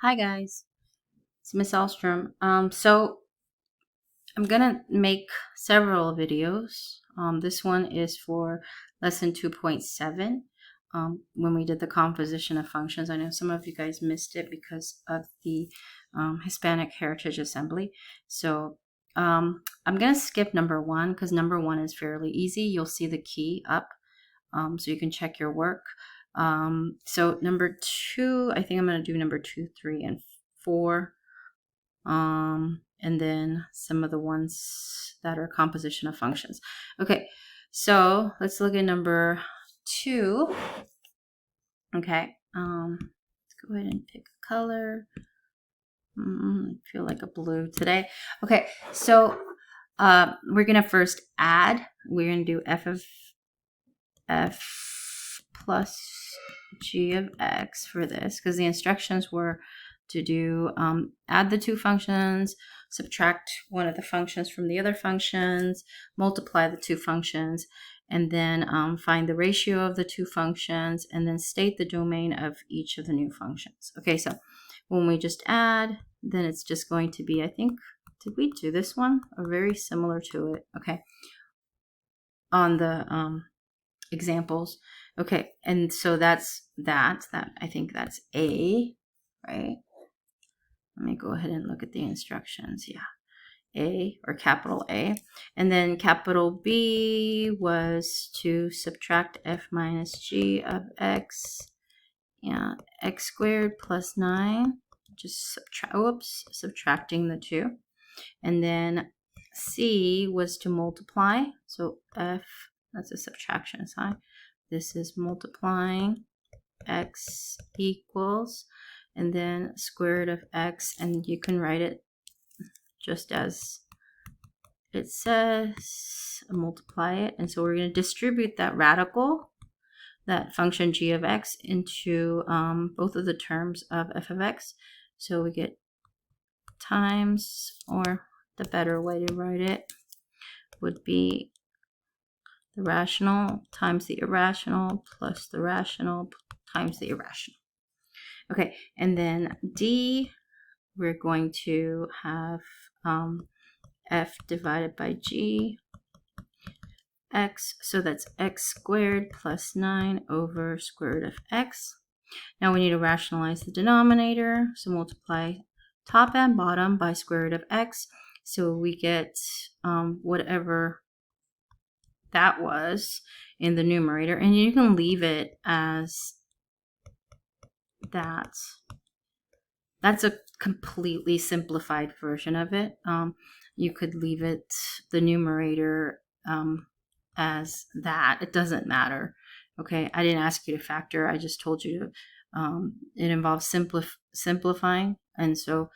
Hi guys, it's Miss Elstrom. So I'm gonna make several videos. This one is for lesson 2.7. When we did the composition of functions, I know some of you guys missed it because of the Hispanic Heritage Assembly. So I'm gonna skip number 1 because number 1 is fairly easy. You'll see the key up, so you can check your work. So number 2, I think I'm going to do number 2, 3, and 4. And then some of the ones that are composition of functions. Okay, so let's look at number 2. Okay, let's go ahead and pick a color. I feel like a blue today. Okay, so we're going to first add. We're going to do f of f plus g of x for this because the instructions were to do add the two functions, subtract one of the functions from the other functions, multiply the two functions, and then find the ratio of the two functions, and then state the domain of each of the new functions. Okay, so when we just add, then it's just going to be, I think, did we do this one? Or very similar to it. Okay, on the examples. Okay, and so that's that I think that's A, right? Let me go ahead and look at the instructions. Yeah, A, or capital A. And then capital B was to subtract f minus g of x. Yeah, x squared plus 9. Just subtracting the 2. And then C was to multiply. So f, that's a subtraction sign. This is multiplying x equals, and then square root of x, and you can write it just as it says, multiply it. And so we're going to distribute that radical, that function g of x, into both of the terms of f of x. So we get times, or the better way to write it would be the rational times the irrational plus the rational times the irrational. Okay, and then D, we're going to have f divided by g x, so that's x squared plus 9 over square root of x. Now we need to rationalize the denominator, so multiply top and bottom by square root of x, so we get whatever that was in the numerator, and you can leave it as that. That's a completely simplified version of it. You could leave it, the numerator, as that. It doesn't matter. Okay, I didn't ask you to factor. I just told you to, it involves simplifying, and so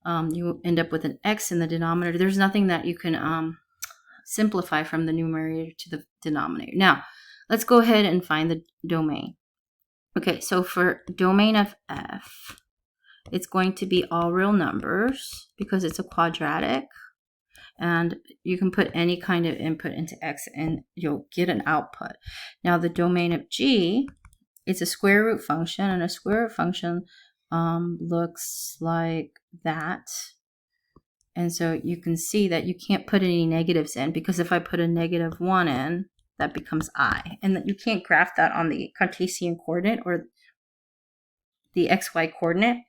you end up with an x in the denominator. There's nothing that you can simplify from the numerator to the denominator. Now, let's go ahead and find the domain. Okay, so for domain of f, it's going to be all real numbers because it's a quadratic, and you can put any kind of input into x and you'll get an output. Now the domain of g, it's a square root function, and a square root function looks like that. And so you can see that you can't put any negatives in, because if I put a -1 in, that becomes I. And you can't graph that on the Cartesian coordinate or the xy coordinate.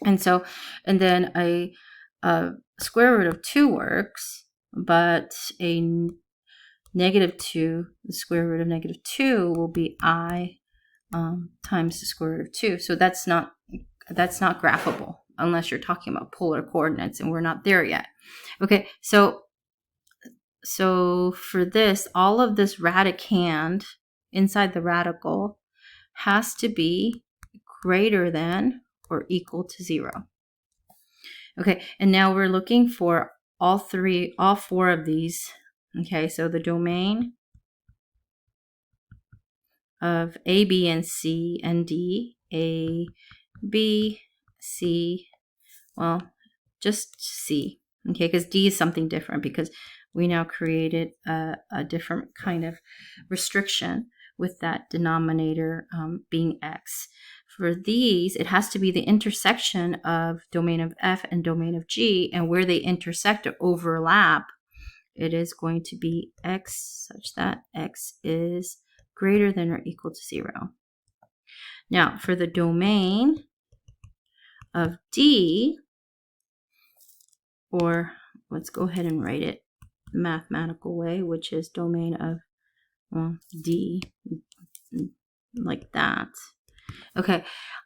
And so, and then a square root of 2 works, but a -2, the square root of -2 will be I times the square root of 2. So that's not graphable unless you're talking about polar coordinates, and we're not there yet. Okay, so for this, all of this radicand inside the radical has to be greater than or equal to 0. Okay, and now we're looking for all 4 of these. Okay, so the domain of A, B, and C, and D, A, B, C, well, just C, okay, because D is something different because we now created a different kind of restriction with that denominator being x. for these, it has to be the intersection of domain of f and domain of g, and where they intersect or overlap, it is going to be x such that x is greater than or equal to 0. Now, for the domain of D, or let's go ahead and write it the mathematical way, which is domain of D, like that. Okay,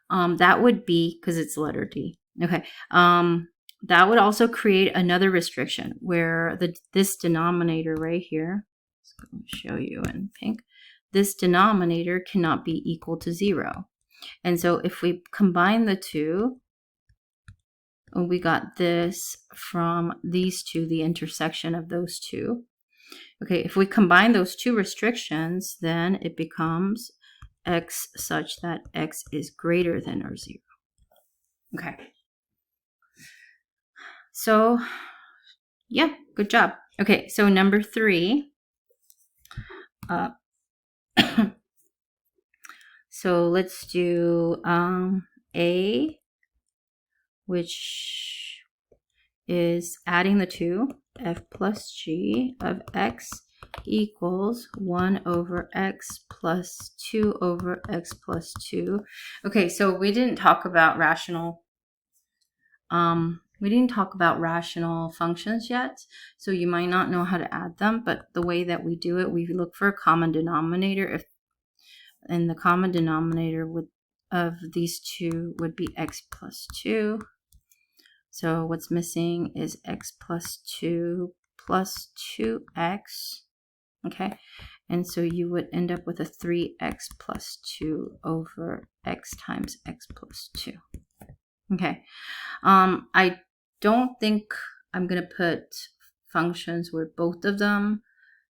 that would be, because it's letter D. Okay, that would also create another restriction where this denominator right here, let's show you in pink, this denominator cannot be equal to 0. And so if we combine the two, we got this from these two, the intersection of those two. Okay, if we combine those two restrictions, then it becomes x such that x is greater than or 0. Okay. So, yeah, good job. Okay, so number 3. So let's do A, which is adding the two, f plus g of x equals 1 over x plus 2 over x plus 2. Okay, so we didn't talk about rational functions yet, so you might not know how to add them, but the way that we do it, we look for a common denominator, and the common denominator of these two would be x plus 2. So what's missing is x plus 2 plus 2x. Okay, and so you would end up with a 3x plus 2 over x times x plus 2. Okay, I don't think I'm going to put functions where both of them,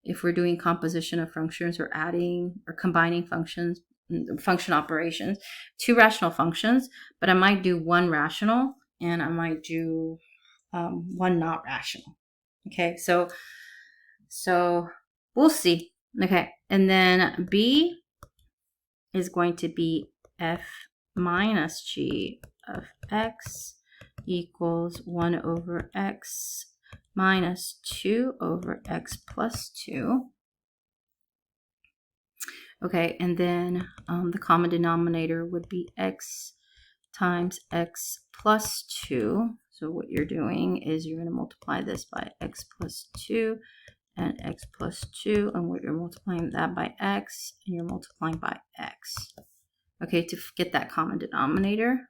if we're doing composition of functions or adding or combining function operations, 2 rational functions, but I might do 1 rational and I might do 1 not rational. Okay, so we'll see. Okay, and then B is going to be f minus g of x equals 1 over x minus 2 over x plus 2. Okay, and then the common denominator would be x times x plus 2. So what you're doing is you're going to multiply this by x plus 2 and x plus 2, and what you're multiplying that by x, and you're multiplying by x. Okay, to get that common denominator.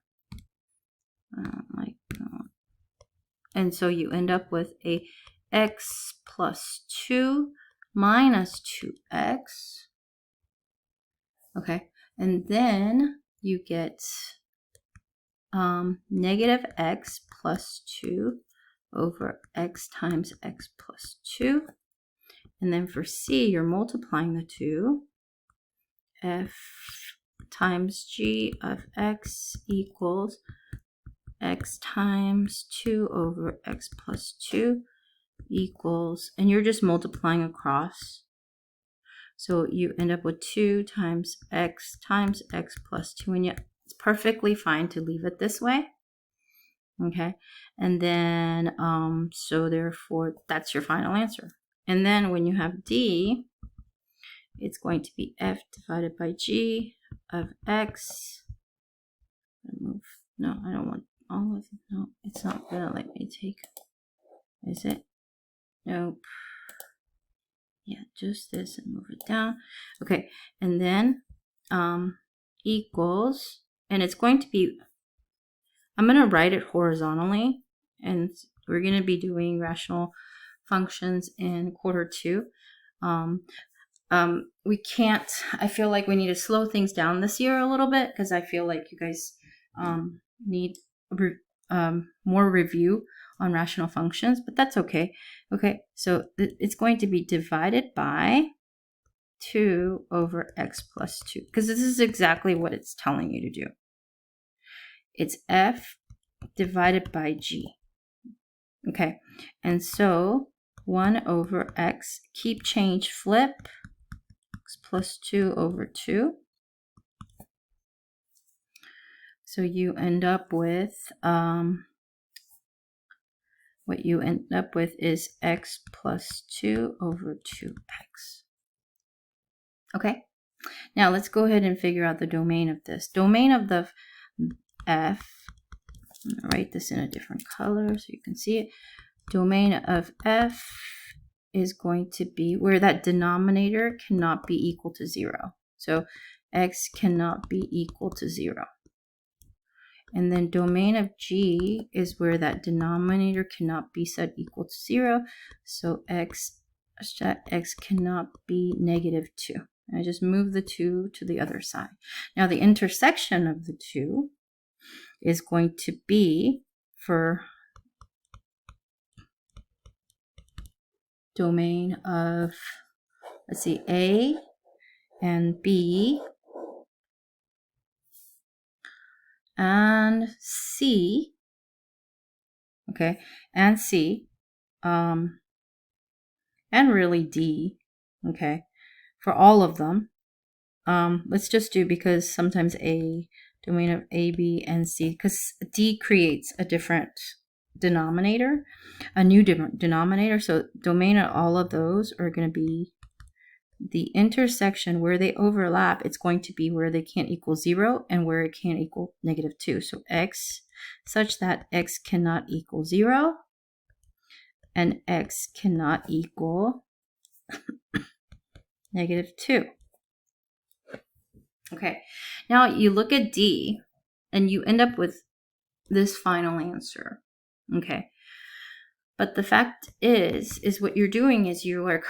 And so you end up with a x plus 2 minus 2x. Okay, and then you get negative x plus 2 over x times x plus 2. And then for C, you're multiplying the two. F times g of x equals x times 2 over x plus 2 equals, and you're just multiplying across. So you end up with 2 times x plus 2, and yet it's perfectly fine to leave it this way. Okay, and then so therefore that's your final answer. And then when you have D, it's going to be f divided by g of x. No, I don't want all of it. No, it's not gonna let me take. Is it? Nope. Yeah, just this and move it down. Okay, and then equals, and it's going to be, I'm going to write it horizontally, and we're going to be doing rational functions in quarter 2. We can't, I feel like we need to slow things down this year a little bit, because I feel like you guys need more review on rational functions, but that's okay. Okay, so it's going to be divided by 2 over x plus 2, because this is exactly what it's telling you to do. It's f divided by g. Okay, and so 1 over x, keep change, flip, x plus 2 over 2. So you end up with, what you end up with is x plus 2 over 2x. Okay, now let's go ahead and figure out the domain of this. Domain of the f, I'm going to write this in a different color so you can see it. Domain of f is going to be where that denominator cannot be equal to 0. So x cannot be equal to 0. And then domain of g is where that denominator cannot be set equal to 0. So x cannot be negative 2. And I just move the 2 to the other side. Now the intersection of the two is going to be for domain of, let's see, a and b and c, okay, and c, and really d, okay, for all of them. Let's just do, because sometimes a domain of a, b, and c, because d creates a different denominator, a new different denominator. So domain of all of those are going to be the intersection where they overlap. It's going to be where they can't equal 0 and where it can't equal negative 2. So x, such that x cannot equal 0 and x cannot equal negative 2. Okay, now you look at D and you end up with this final answer. Okay, but the fact is what you're doing is you're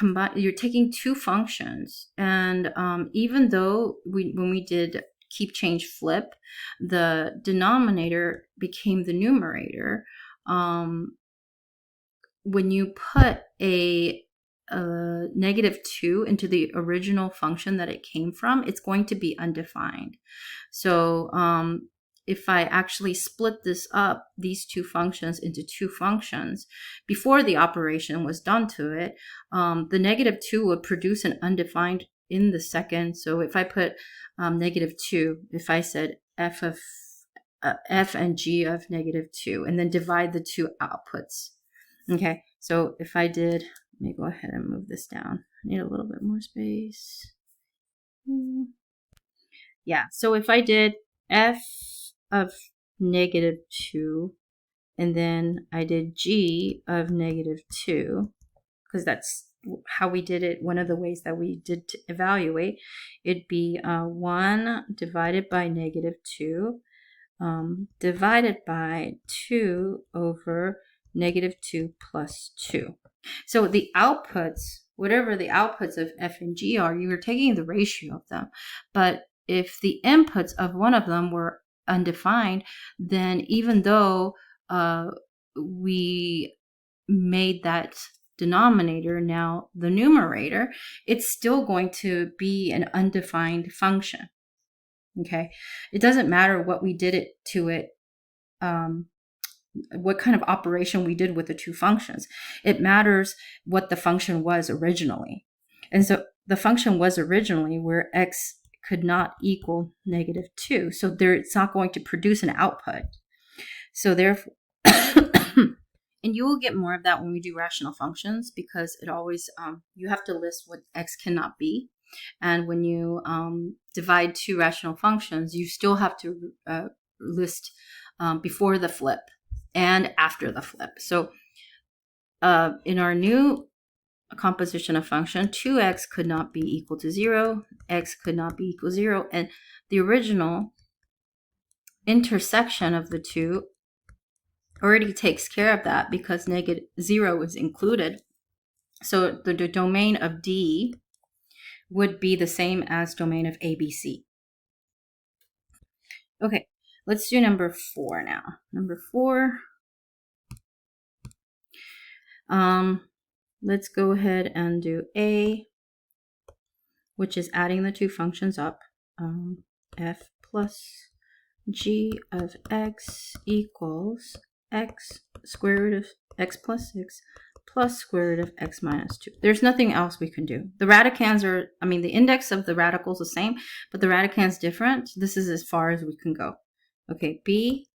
taking two functions, and even though when we did keep, change, flip, the denominator became the numerator. When you put a negative 2 into the original function that it came from, it's going to be undefined. So if I actually split this up, these two functions, into two functions, before the operation was done to it, the negative 2 would produce an undefined in the second. So if I put negative 2, if I said f and g of negative 2, and then divide the two outputs. Okay, so if I did, let me go ahead and move this down. I need a little bit more space. Yeah, so if I did f of negative 2, and then I did g of negative 2, because that's how we did it, one of the ways that we did to evaluate, it'd be 1 divided by negative 2 divided by 2 over negative 2 plus 2. So the outputs, whatever the outputs of f and g are, you are taking the ratio of them. But if the inputs of one of them were undefined, then even though we made that denominator now the numerator, it's still going to be an undefined function. Okay, it doesn't matter what we did it to it, what kind of operation we did with the two functions. It matters what the function was originally. And so the function was originally where x could not equal negative 2. So there, it's not going to produce an output. So therefore, and you will get more of that when we do rational functions, because it always, you have to list what x cannot be. And when you divide two rational functions, you still have to list before the flip and after the flip. So in our new composition of function, 2x could not be equal to 0, x could not be equal to 0, and the original intersection of the two already takes care of that because negative 0 is included. So the domain of D would be the same as domain of ABC. Okay, let's do number 4 now. Number 4. Let's go ahead and do A, which is adding the two functions up. F plus g of x equals x square root of x plus 6 plus square root of x minus 2. There's nothing else we can do. The radicands are, the index of the radical is the same, but the radicand's different. This is as far as we can go. Okay, b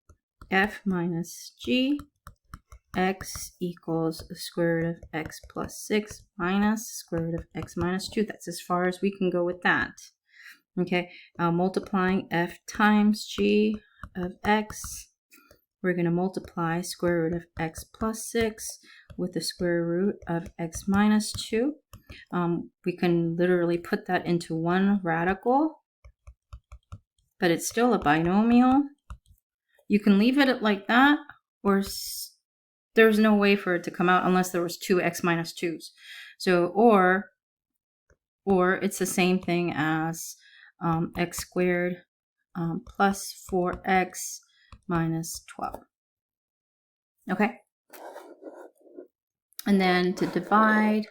f minus g x equals the square root of x plus 6 minus square root of x minus 2. That's as far as we can go with that. Okay, multiplying f times g of x, we're going to multiply square root of x plus 6 with the square root of x minus 2. We can literally put that into one radical, but it's still a binomial. You can leave it like that, or there's no way for it to come out unless there was two x minus 2's. So, or it's the same thing as x squared plus 4x minus 12. Okay. And then to divide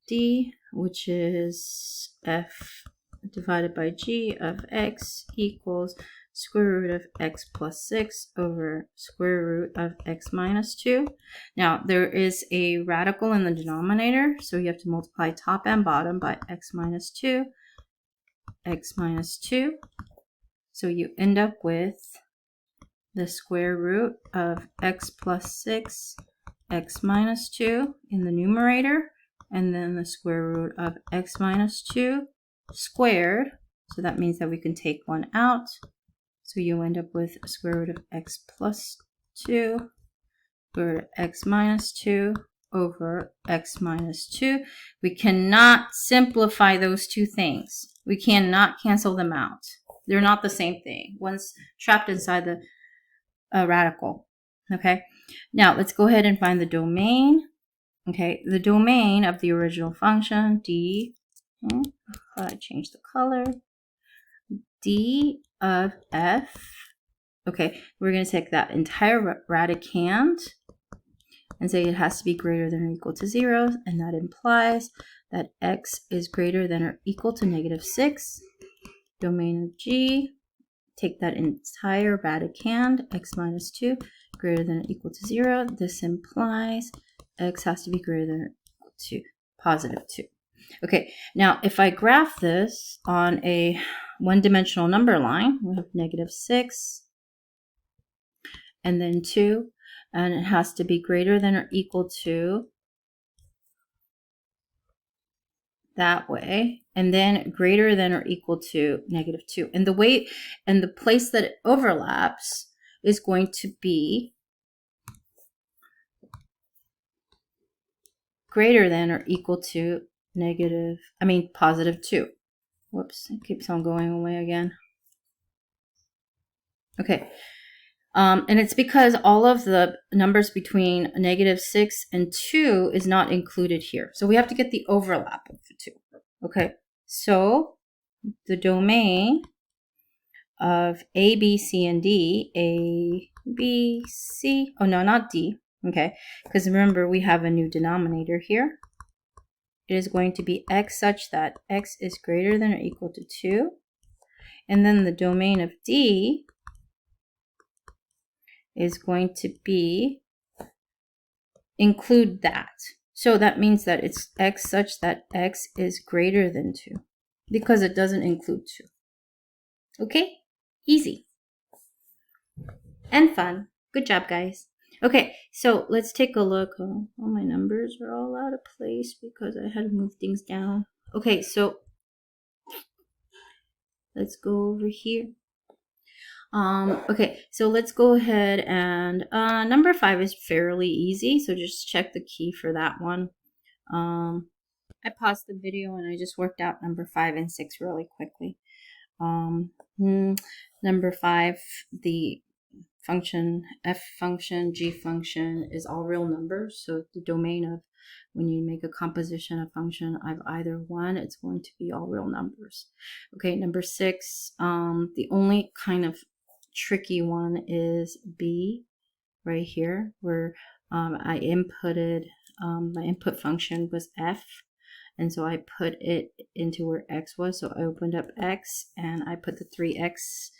d, which is f divided by g of x equals square root of x plus 6 over square root of x minus 2. Now, there is a radical in the denominator, so you have to multiply top and bottom by x minus 2, x minus 2. So you end up with the square root of x plus 6, x minus 2 in the numerator, and then the square root of x minus 2 squared. So that means that we can take one out. So you end up with a square root of x plus 2 square root of x minus 2 over x minus 2. We cannot simplify those two things. We cannot cancel them out. They're not the same thing. One's trapped inside the radical. Okay, now let's go ahead and find the domain. Okay, the domain of the original function, d, I changed the color, d of f. Okay, we're going to take that entire radicand and say it has to be greater than or equal to 0, and that implies that x is greater than or equal to negative 6. Domain of g, take that entire radicand, x minus 2, greater than or equal to 0. This implies x has to be greater than or equal to positive 2. Okay, now if I graph this on a one-dimensional number line, we have negative 6 and then 2, and it has to be greater than or equal to that way, and then greater than or equal to negative 2. And the way and the place that it overlaps is going to be greater than or equal to positive 2. Whoops, it keeps on going away again. Okay. And it's because all of the numbers between negative 6 and 2 is not included here. So we have to get the overlap of the two. Okay, so the domain of A, B, C, and D, A, B, C, oh no, not D, okay, because remember we have a new denominator here. It is going to be x such that x is greater than or equal to 2. And then the domain of D is going to be include that. So that means that it's x such that x is greater than 2 because it doesn't include 2. Okay? Easy. And fun. Good job, guys. Okay, so let's take a look. Oh, all my numbers are all out of place because I had to move things down. Okay, so let's go over here. Okay, so let's go ahead and number 5 is fairly easy, so just check the key for that one. I paused the video and I just worked out number 5 and 6 really quickly. Number 5, the function, f function, g function is all real numbers, so the domain of when you make a composition of function of either one, it's going to be all real numbers. Okay, number 6, the only kind of tricky one is B right here, where I inputted, my input function was f, and so I put it into where x was. So I opened up x and I put the 3x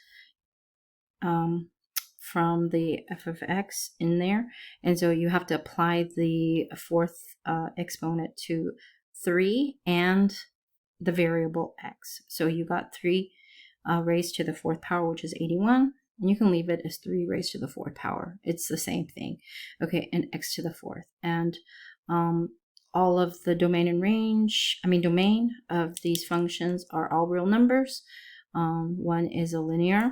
from the f of x in there, and so you have to apply the fourth exponent to 3 and the variable x. So you got 3 raised to the 4th power, which is 81. And you can leave it as 3 raised to the 4th power. It's the same thing. Okay, and x to the 4th. And all of the domain of these functions are all real numbers. One is a linear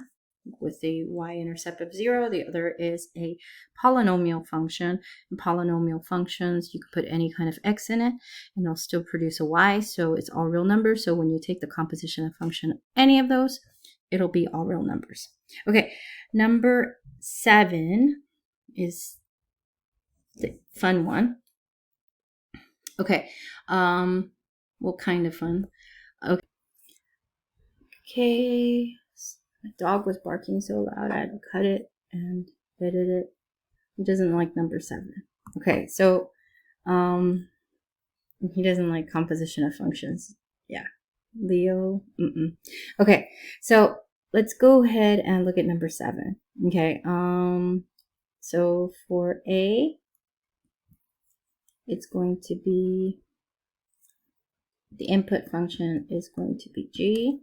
with the y-intercept of 0. The other is a polynomial function. In polynomial functions, you could put any kind of x in it, and they'll still produce a y, so it's all real numbers. So when you take the composition of function, any of those, it'll be all real numbers. Okay, number 7 is the fun one. Okay, what kind of fun? Okay, my dog was barking so loud I had to cut it and edit it. He doesn't like number 7. Okay, so he doesn't like composition of functions. Yeah, Leo. Okay, so let's go ahead and look at number 7. Okay, so for A, it's going to be, the input function is going to be G.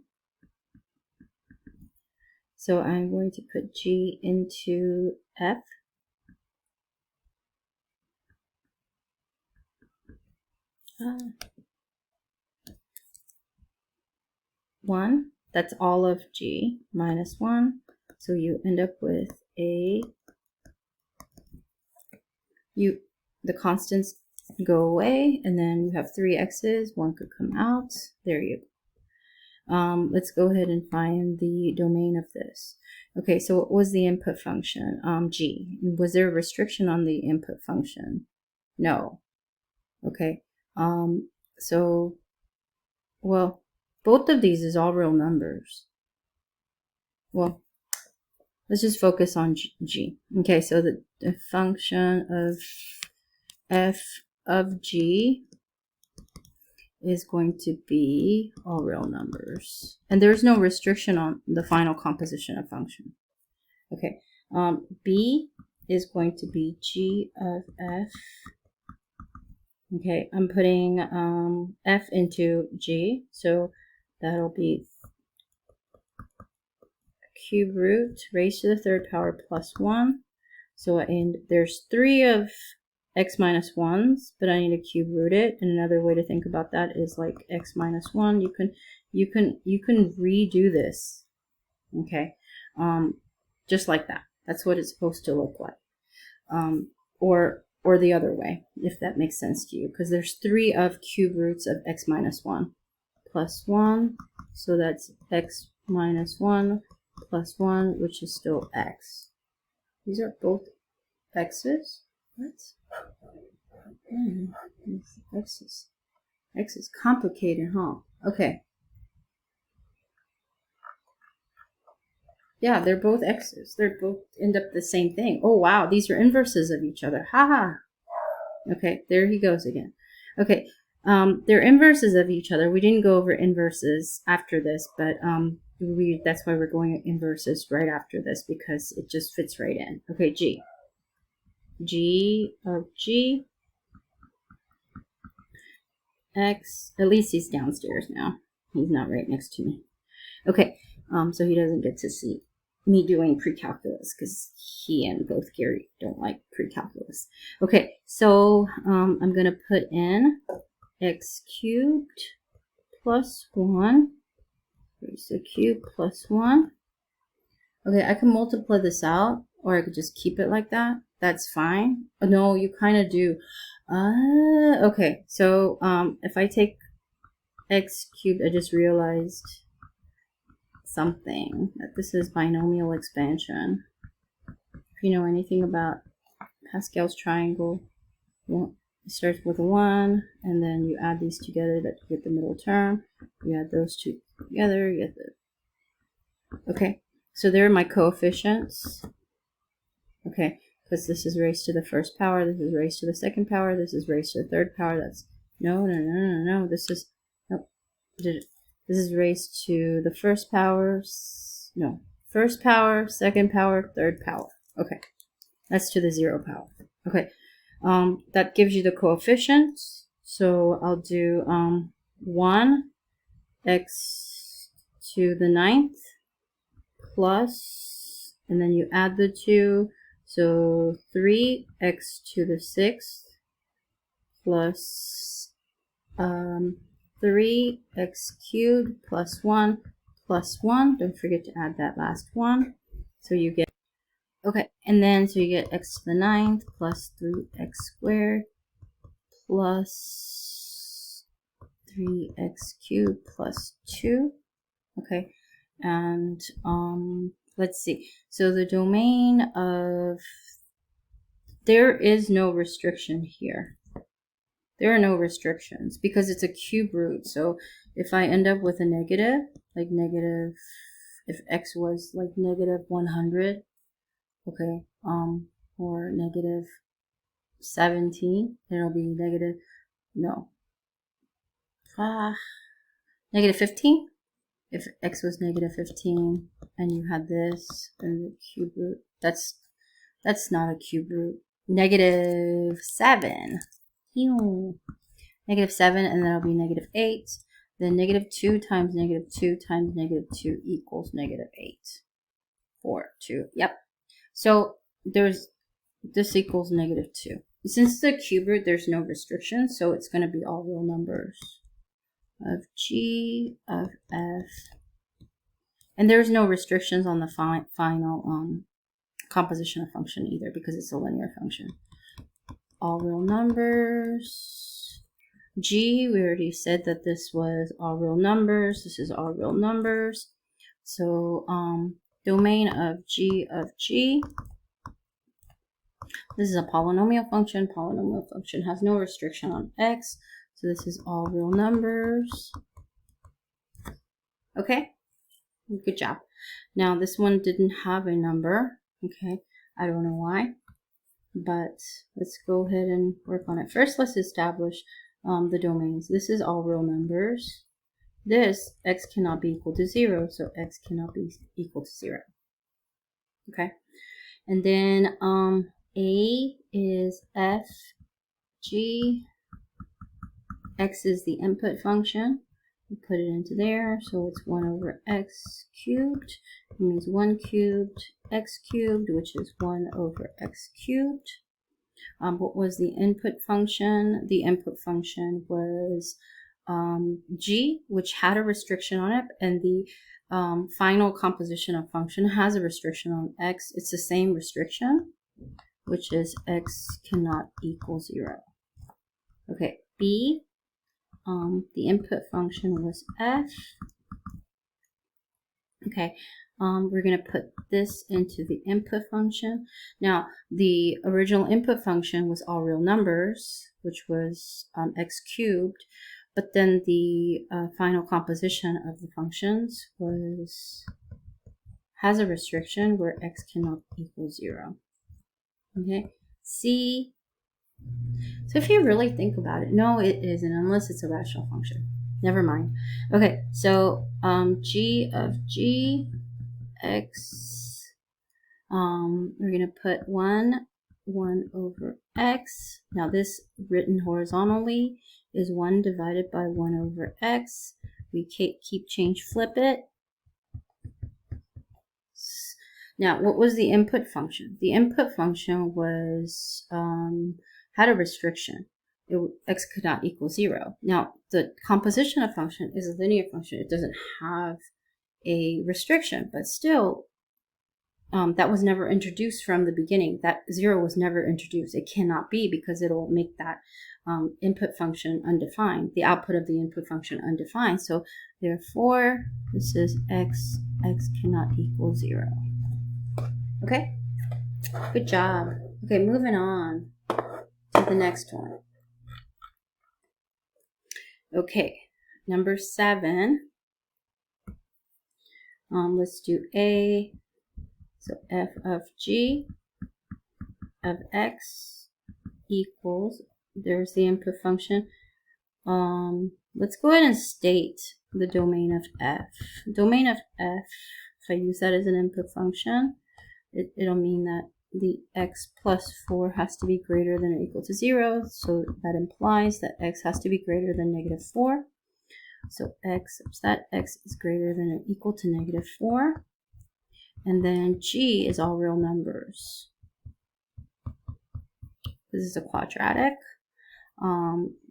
So I'm going to put G into F. One, that's all of G minus 1. So you end up with the constants go away, and then you have 3 x's, 1 could come out. There you go. Let's go ahead and find the domain of this. Okay, so what was the input function? G. Was there a restriction on the input function? No. Okay. So, well, both of these is all real numbers. Well, let's just focus on G. Okay, so the function of f of G is going to be all real numbers. And there's no restriction on the final composition of function. Okay, B is going to be G of F. Okay, I'm putting F into G, so that'll be cube root raised to the 3rd power plus 1. So there's 3 of x minus 1s, but I need to cube root it. And another way to think about that is like x minus 1. You can redo this. Okay, just like that. That's what it's supposed to look like. Or the other way, if that makes sense to you, because there's 3 of cube roots of x minus 1 plus 1, so that's x minus 1 plus 1, which is still x. These are both x's. What? X is complicated, huh? Okay. Yeah, they're both x's. They're both end up the same thing. Oh, wow. These are inverses of each other. Haha. Okay, there he goes again. Okay, they're inverses of each other. We didn't go over inverses after this, but that's why we're going inverses right after this, because it just fits right in. Okay, G. G of G. X. At least he's downstairs now. He's not right next to me. Okay, so he doesn't get to see me doing pre-calculus, because he and both Gary don't like pre-calculus. Okay, so I'm going to put in x cubed plus 1 raised to the cube plus 1. Okay, I can multiply this out, or I could just keep it like that. That's fine. Oh, no, you kind of do. Okay, so if I take x cubed, I just realized something, that this is binomial expansion. If you know anything about Pascal's triangle, it starts with a 1, and then you add these together, that you get the middle term. You add those two together, you get the... Okay, so there are my coefficients. Okay, because this is raised to the 1st power, this is raised to the 2nd power, this is raised to the 3rd power. That's no. This is This is raised to the 1st power. No, 1st power, 2nd power, 3rd power. Okay, that's to the 0 power. Okay, that gives you the coefficients. So I'll do 1 x to the 9th plus, and then you add the 2, so 3x to the 6th plus 3x cubed plus 1 plus 1. Don't forget to add that last one. So you get, okay, and then so you get x to the 9th plus 3x squared plus 3x cubed plus 2. Okay, and let's see. So the domain of, there is no restriction here. There are no restrictions because it's a cube root. So if I end up with a negative, like negative, if x was like negative 100, okay, or negative 17, it'll be negative, no, negative 15. If x was negative 15 and you had this and the cube root, that's not a cube root. Negative 7. Ew. Negative 7, and then it'll be negative 8. Then negative 2 times negative 2 times negative 2 equals negative 8. 4, 2. Yep. So there's, this equals negative 2. Since it's a cube root, there's no restriction, so it's going to be all real numbers of g of f. And there's no restrictions on the final composition of function either because it's a linear function. All real numbers. G, we already said that this was all real numbers. This is all real numbers. So domain of g, this is a polynomial function. Polynomial function has no restriction on x. So this is all real numbers. Okay, good job. Now this one didn't have a number. Okay, I don't know why, but let's go ahead and work on it. First, let's establish the domains. This is all real numbers. This, x cannot be equal to 0, so x cannot be equal to 0. Okay, and then a is f, g, x is the input function. We put it into there, so it's 1 over x cubed. It means 1 cubed x cubed, which is 1 over x cubed. What was the input function? The input function was g, which had a restriction on it, and the final composition of function has a restriction on x. It's the same restriction, which is x cannot equal 0. Okay, b, the input function was f. Okay, we're going to put this into the input function. Now, the original input function was all real numbers, which was x cubed, but then the final composition of the functions has a restriction where x cannot equal 0. Okay, c. So if you really think about it, no, it isn't, unless it's a rational function. Never mind. Okay, so g of g, x, we're going to put 1 over x. Now this written horizontally is 1 divided by 1 over x. We keep change, flip it. Now, what was the input function? The input function was had a restriction. X could not equal 0. Now, the composition of function is a linear function. It doesn't have a restriction, but still, that was never introduced from the beginning. That 0 was never introduced. It cannot be because it will make that input function undefined, the output of the input function undefined. So, therefore, this is x cannot equal 0. Okay? Good job. Okay, moving on to the next one. Okay, number 7. Let's do A. So f of g of x equals, there's the input function. Let's go ahead and state the domain of f. Domain of f, if I use that as an input function, it'll mean that the x plus 4 has to be greater than or equal to 0. So that implies that x has to be greater than negative 4. So x such that x is greater than or equal to -4. And then g is all real numbers. This is a quadratic.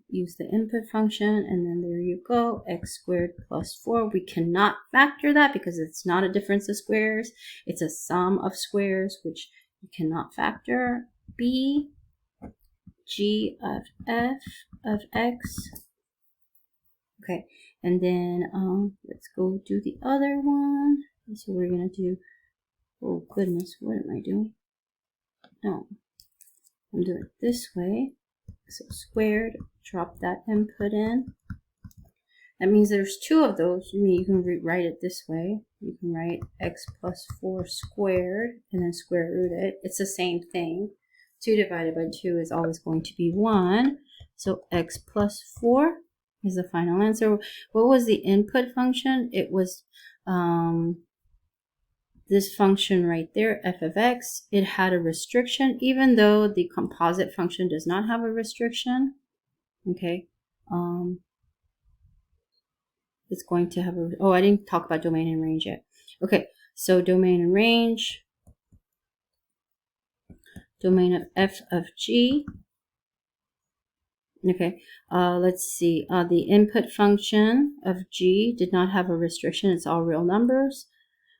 Use the input function, and then there you go, x squared plus 4. We cannot factor that because it's not a difference of squares. It's a sum of squares, which you cannot factor. B, g of f of x. Okay, and then let's go do the other one. So we're going to do, oh goodness, what am I doing? No, I'm doing it this way. So squared, drop that input in. That means there's two of those. You can rewrite it this way. You can write x plus 4 squared and then square root it. It's the same thing. 2 divided by 2 is always going to be 1. So x plus 4 is the final answer. What was the input function? It was this function right there, f of x. It had a restriction, even though the composite function does not have a restriction. Okay. It's going to have a, oh, I didn't talk about domain and range yet. Okay, so domain and range. Domain of f of g. Okay, let's see. The input function of g did not have a restriction. It's all real numbers.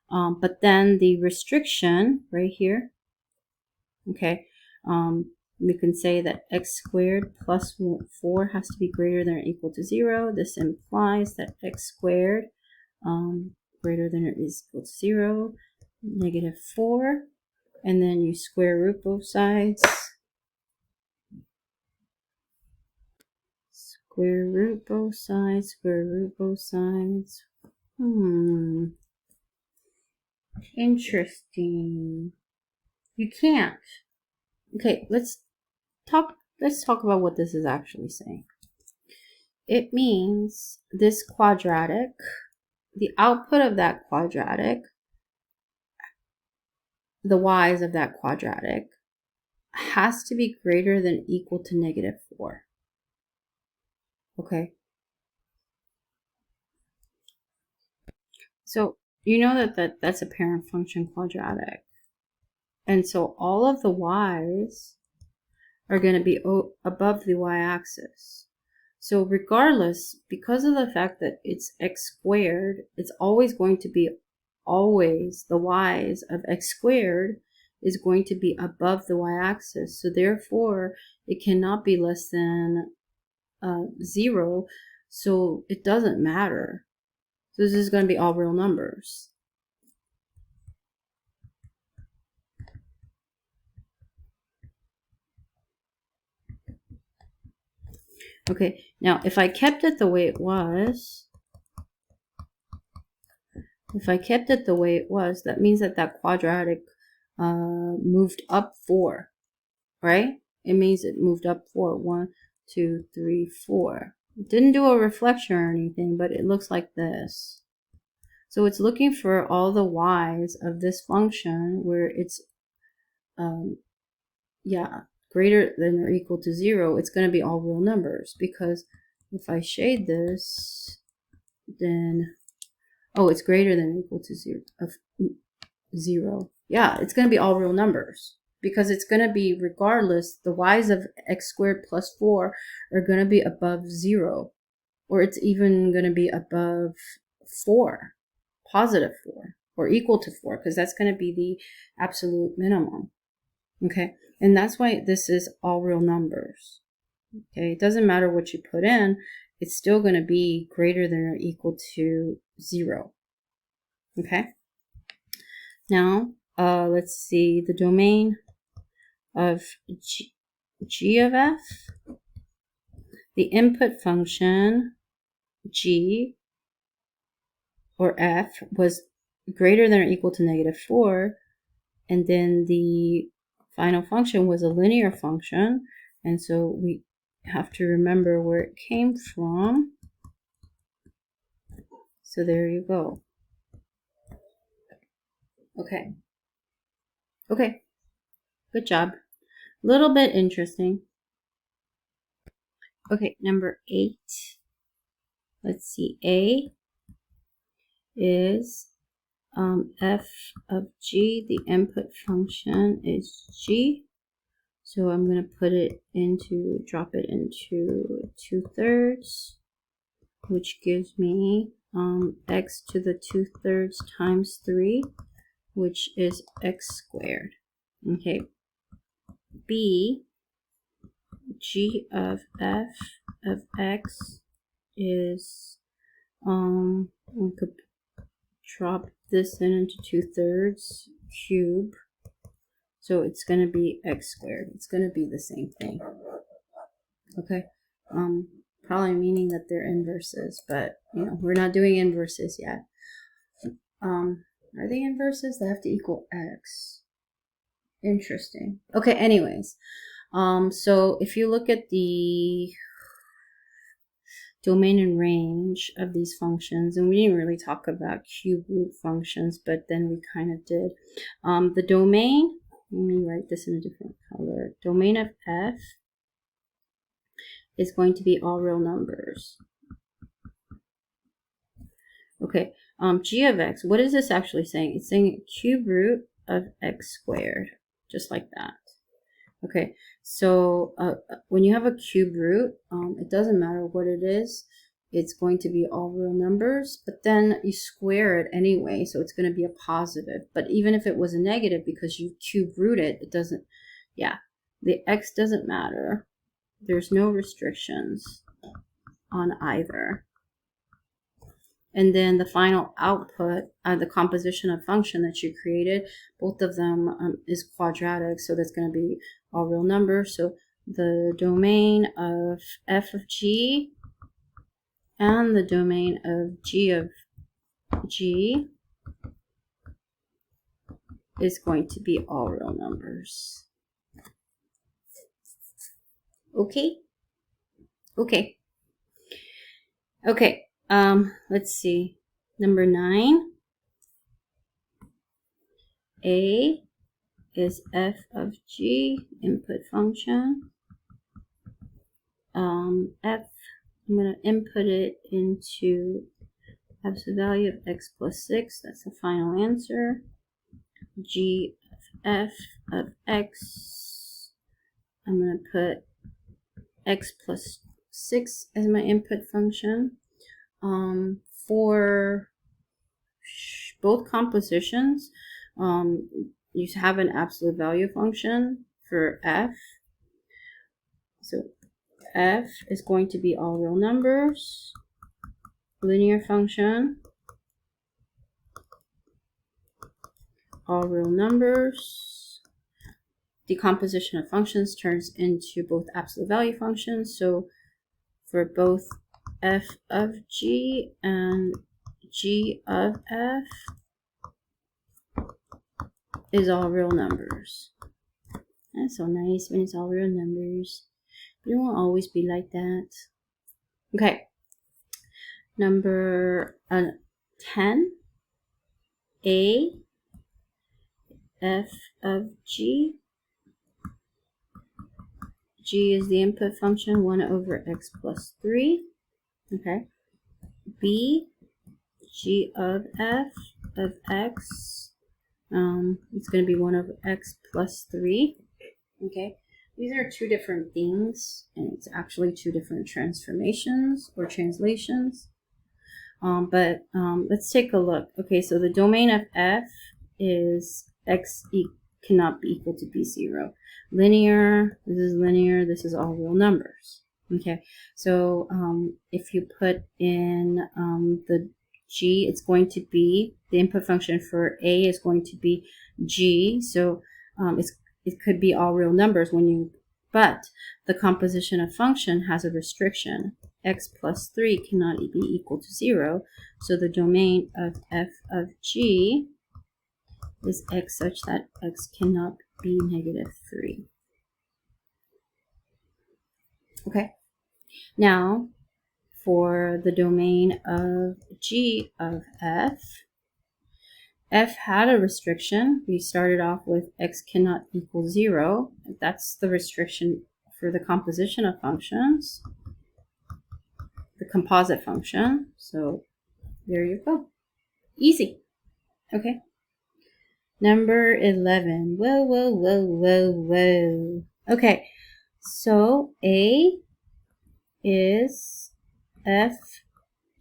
But then the restriction right here, okay, we can say that x squared plus 4 has to be greater than or equal to 0. This implies that x squared greater than or is equal to 0, -4, and then you square root both sides. Square root both sides, square root both sides. Interesting. You can't. Okay, let's talk about what this is actually saying. It means this quadratic, the output of that quadratic, the y's of that quadratic, has to be greater than or equal to -4. Okay. So you know that's a parent function quadratic. And so all of the y's are going to be above the y-axis. So regardless, because of the fact that it's x squared, it's always going to be the y's of x squared is going to be above the y-axis. So therefore, it cannot be less than 0. So it doesn't matter. So this is going to be all real numbers. Okay, now if I kept it the way it was, that means that quadratic moved up 4, right? It means it moved up 4. 1, 2, 3, 4. It didn't do a reflection or anything, but it looks like this. So it's looking for all the y's of this function where it's, greater than or equal to 0. It's going to be all real numbers, because if I shade this, then, oh, it's greater than or equal to 0. Yeah, it's going to be all real numbers, because it's going to be, regardless, the y's of x squared plus 4 are going to be above 0, or it's even going to be above 4, positive 4, or equal to 4, because that's going to be the absolute minimum. Okay, and that's why this is all real numbers. Okay, it doesn't matter what you put in, it's still going to be greater than or equal to 0. Okay, now let's see the domain of g of f. The input function g or f was greater than or equal to -4, and then the final function was a linear function, and so we have to remember where it came from. So there you go. Okay, good job. A little bit interesting. Okay, number 8. let's see, A is f of g. The input function is g. So I'm going to drop it into 2/3, which gives me x to the 2/3 times 3, which is x squared. Okay. B, g of f of x is, we could drop this into 2/3 cube. So it's going to be x squared. It's going to be the same thing. Okay. Probably meaning that they're inverses, but we're not doing inverses yet. Are they inverses? They have to equal x. Interesting. Okay, anyways. So if you look at the domain and range of these functions, and we didn't really talk about cube root functions, but then we kind of did. The domain, let me write this in a different color. Domain of f is going to be all real numbers. Okay, g of x, what is this actually saying? It's saying cube root of x squared, just like that. Okay, so when you have a cube root, it doesn't matter what it is. It's going to be all real numbers, but then you square it anyway, so it's going to be a positive. But even if it was a negative, because you cube root it, it doesn't, the x doesn't matter. There's no restrictions on either. And then the final output, the composition of function that you created, both of them is quadratic, so that's going to be all real numbers. So the domain of f of g and the domain of g of g is going to be all real numbers. Okay? Okay. Okay. Let's see. Number 9. A is f of g, input function. F, I'm going to input it into f the value of x plus 6. That's the final answer. G of f of x. I'm going to put x plus 6 as my input function. For both compositions, you have an absolute value function for f. So f is going to be all real numbers, linear function, all real numbers. Decomposition of functions turns into both absolute value functions. So for both f of g and g of f is all real numbers. That's so nice when it's all real numbers. But it won't always be like that. Okay. Number 10. A f of g. G is the input function, 1 over x plus 3. Okay. B, g of f of x. It's going to be 1 over x plus 3. Okay. These are two different things, and it's actually two different transformations or translations. Let's take a look. Okay, so the domain of f is x cannot be equal to b0. Linear, this is all real numbers. Okay, so if you put in the g, it's going to be, the input function for a is going to be g, so it could be all real numbers but the composition of function has a restriction. X plus 3 cannot be equal to 0, so the domain of f of g is x such that x cannot be -3. Okay, now for the domain of g of f, f had a restriction. We started off with x cannot equal 0. That's the restriction for the composition of functions. the composite function. So there you go. Easy. Okay. Number 11. Whoa, whoa, whoa, whoa, whoa. Okay. So A is f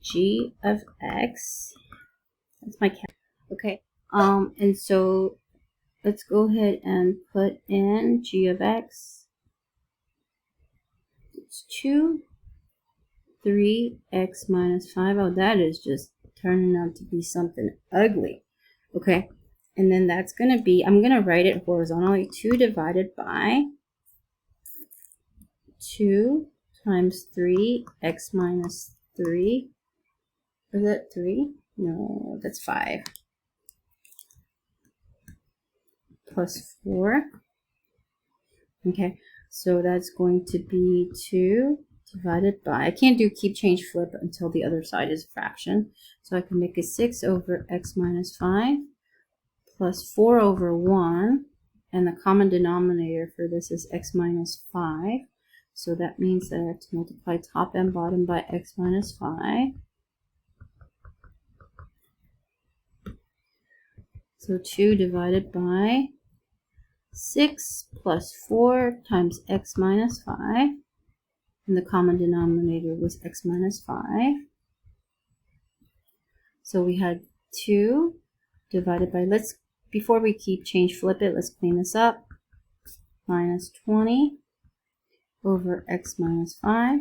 g of x. That's my cat. Okay. And so let's go ahead and put in g of x. It's 2, 3x minus 5. Oh, that is just turning out to be something ugly. Okay. And then that's going to be, I'm going to write it horizontally, 2 divided by 2 times 3x minus 3. Is that 3? No, that's 5. Plus 4. Okay, so that's going to be 2 divided by, I can't do keep, change, flip until the other side is a fraction. So I can make it 6 over x minus 5 plus 4 over 1. And the common denominator for this is x minus 5. So that means that I have to multiply top and bottom by x minus 5. So 2 divided by 6 plus 4 times x minus 5. And the common denominator was x minus 5. So we had 2 divided by, before we keep, change, flip it, let's clean this up. Minus 20 over x minus 5.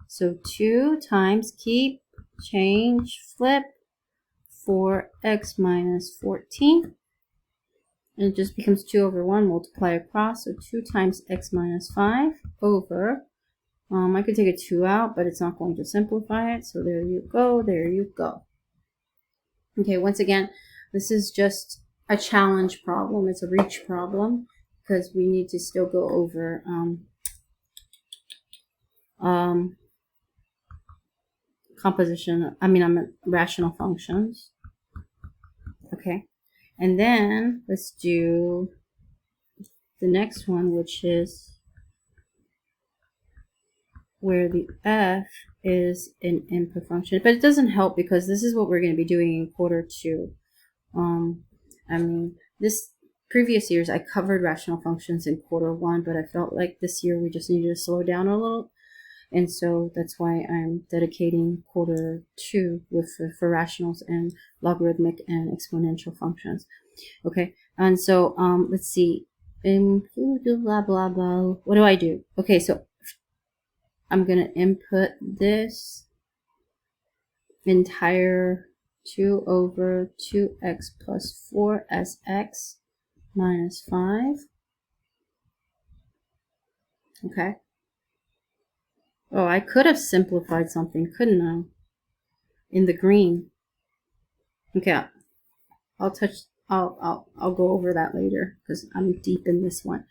So 2 times keep, change, flip, 4x minus 14. And it just becomes 2 over 1, multiply across. So 2 times x minus 5 over, I could take a 2 out, but it's not going to simplify it. So there you go, there you go. Okay, once again, this is just a challenge problem. It's a reach problem because we need to still go over rational functions. Okay, and then let's do the next one, which is where the f is an input function. But it doesn't help because this is what we're going to be doing in quarter 2. This previous years I covered rational functions in quarter 1, but I felt like this year we just needed to slow down a little. And so that's why I'm dedicating quarter 2 for rationals and logarithmic and exponential functions. Okay, and so let's see. Blah, blah, blah. What do I do? Okay, so I'm going to input this entire 2 over 2x plus 4 as x minus 5. Okay. Oh, I could have simplified something, couldn't I? In the green. Okay, I'll go over that later because I'm deep in this one.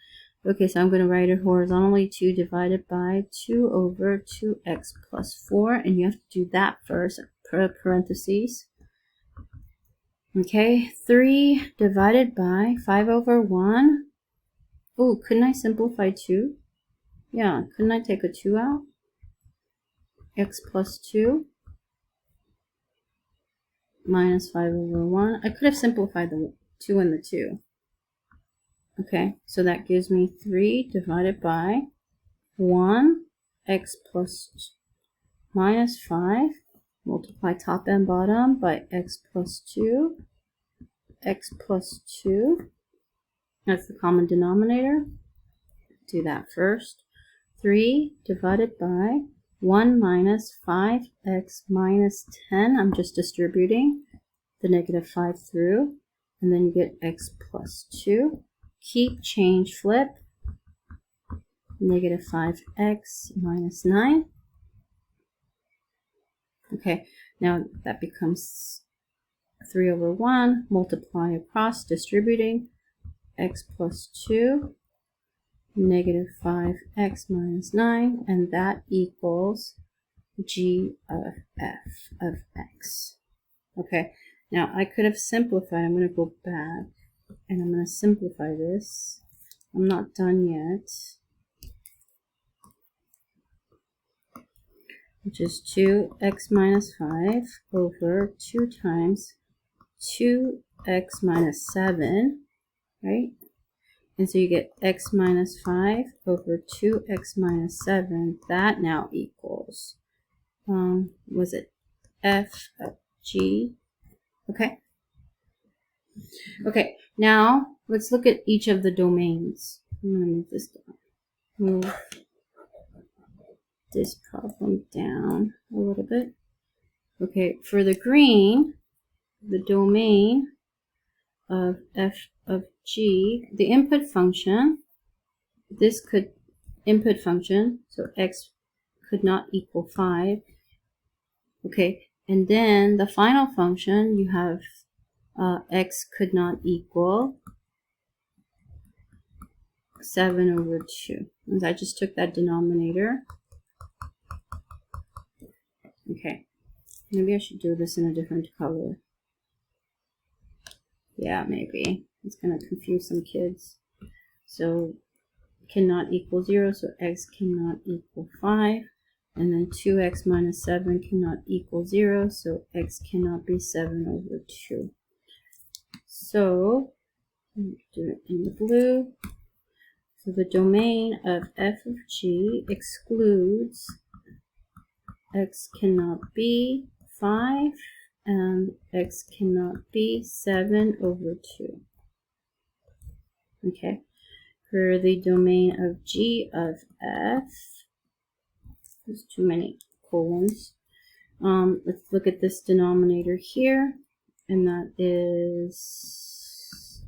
Okay, so I'm going to write it horizontally, 2 divided by 2 over 2x plus 4, and you have to do that first, parentheses. Okay, 3 divided by 5 over 1. Oh, couldn't I simplify 2? Yeah, couldn't I take a 2 out? X plus 2 minus 5 over 1. I could have simplified the 2 and the 2. Okay, so that gives me 3 divided by 1, x plus minus 5, multiply top and bottom by x plus 2, x plus 2. That's the common denominator. Do that first. 3 divided by 1 minus 5x minus 10. I'm just distributing the negative 5 through. And then you get x plus 2. Keep, change, flip. Negative 5x minus 9. Okay, now that becomes 3 over 1. Multiply across, distributing. X plus 2. Negative 5x minus 9, and that equals g of f of x. Okay, now I could have simplified. I'm going to go back and I'm going to simplify this. I'm not done yet. which is 2x minus 5 over 2 times 2x minus 7, right? And so you get x minus 5 over 2x minus 7. That now equals, was it f of g? Okay. Okay, now let's look at each of the domains. I'm going to move this down. Move this problem down a little bit. Okay, for the green, the domain of f of g, the input function, this could input function, so x could not equal 5. Okay, and then the final function, you have x could not equal 7 over 2. And I just took that denominator. Okay, maybe I should do this in a different color. Yeah, maybe. It's going to confuse some kids. So cannot equal 0, so x cannot equal 5. And then 2x minus 7 cannot equal 0, so x cannot be 7 over 2. So, do it in the blue. So the domain of f of g excludes x cannot be 5 and x cannot be 7 over 2. Okay. For the domain of g of f, there's too many colons. Let's look at this denominator here, and that is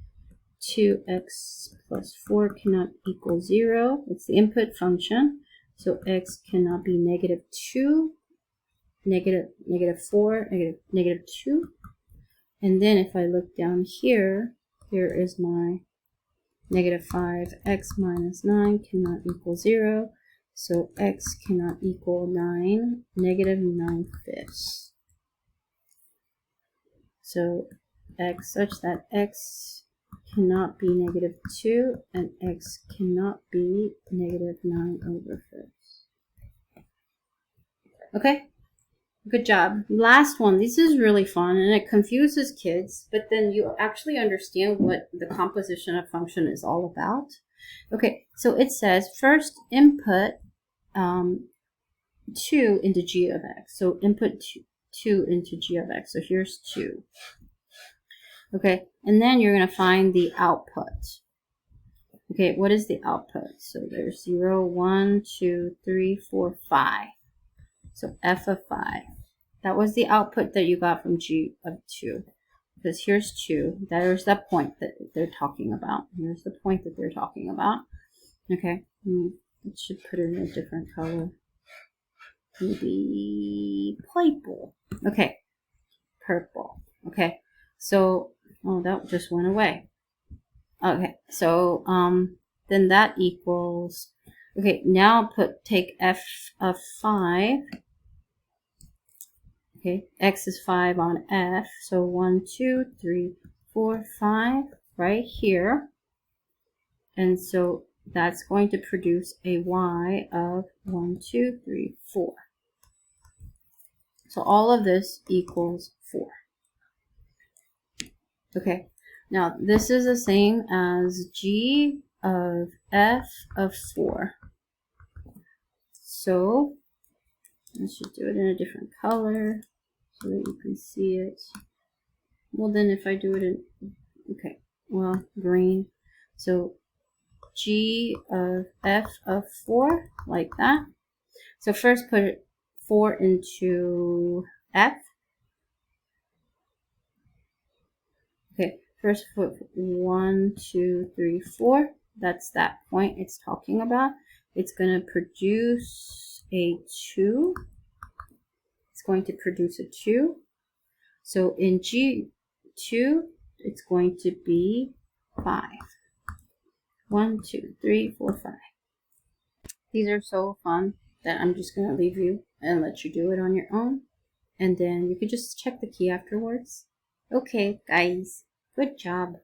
2x plus 4 cannot equal 0. It's the input function, so x cannot be negative 2, negative 4, negative 2. And then if I look down here, here is my negative 5, x minus 9 cannot equal 0. So x cannot equal 9, negative 9/5. So x such that x cannot be negative 2 and x cannot be negative 9 over 5. Okay, good job. Last one. This is really fun and it confuses kids, but then you actually understand what the composition of function is all about. Okay, so it says first input 2 into g of x. So input 2 into g of x. So here's 2. Okay, and then you're going to find the output. Okay, what is the output? So there's 0, 1, 2, 3, 4, 5. So f of 5. That was the output that you got from g of 2. Because here's 2. There's that point that they're talking about. Here's the point that they're talking about. Okay, it should put it in a different color. Maybe purple. Okay, purple. Okay, so, oh, that just went away. Okay, so, then that equals, okay, now take f of 5. Okay, x is 5 on f, so 1, 2, 3, 4, 5 right here. And so that's going to produce a y of 1, 2, 3, 4. So all of this equals 4. Okay, now this is the same as g of f of 4. So I should do it in a different color so that you can see it. Well, then if I do it in, okay, well, green. So g of f of 4, like that. So first put 4 into f. Okay, first put 1, 2, 3, 4. That's that point it's talking about. It's going to produce a 2. It's going to produce a 2. So in G2, it's going to be 5. 1, 2, 3, 4, 5. These are so fun that I'm just going to leave you and let you do it on your own. And then you can just check the key afterwards. Okay, guys, good job.